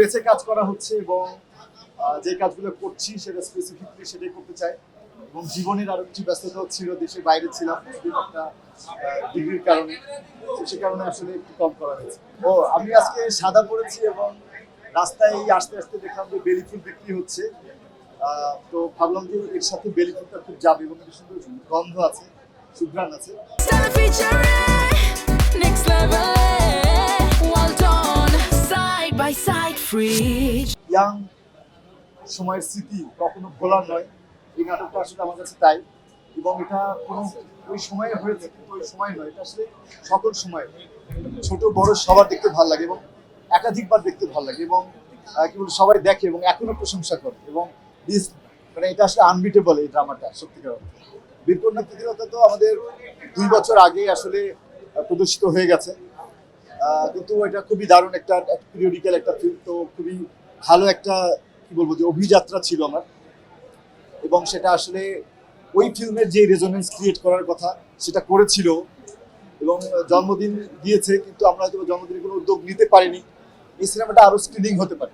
বেঁচে কাজ করা হচ্ছে এবং যে কাজগুলো করছি সেটা স্পেসিফিকলি সেটাই করতে চাই। এবং জীবনের আরো কিছু ব্যস্ততা ছিল, দেশের বাইরে ছিলাম একটা ডিগ্রির কারণে, তো সে কারণে আসলে একটু কম করা হয়েছে। ও আমি আজকে সাদা পরেছি এবং রাস্তায় আসতে আসতে দেখলাম যে বেলি ফুল বিক্রি হচ্ছে। তো ভাবলাম যে এর সাথে বেলি ফুলটা খুব যাবে এবং একটা সুন্দর গন্ধ আছে, সুঘ্রাণ আছে। Next level, well done, side by side, free. Young সময়ের স্মৃতি কখনো ভোলার নয়, এই নাটকটা আসলে আমার কাছে তাই। এবং এটা কোনো ওই সময়ে হয়েছে কিন্তু ওই সময় নয়, এটা আসলে সকল সময় ছোট বড় সবার দেখতে ভালো লাগে এবং একাধিকবার দেখতে ভালো লাগে এবং কি বলবো সবাই দেখে এবং এখনো প্রশংসা করে এবং মানে এটা আসলে আনবিটেবল এই ড্রামাটা সত্যিকার অর্থে। বীরকন্যা প্রতিরতা তো আমাদের 2 বছর আগে আসলে প্রদর্শিত হয়ে গেছে, কিন্তু এটা খুবই দারুণ একটা পিরিয়ডিক্যাল একটা ফিল্ম, তো খুবই ভালো একটা কি বলবো যে অভিযাত্রা ছিল আমার। এবং সেটা আসলে ওই ফিল্মের যে রেজোনেন্স ক্রিয়েট করার কথা সেটা করেছিল এবং জন্মদিন দিয়েছে, কিন্তু আমরা হয়তো জন্মদিনের কোনো উদ্যোগ নিতে পারিনি। এই সিনেমাটা আরো স্ক্রিনিং হতে পারে।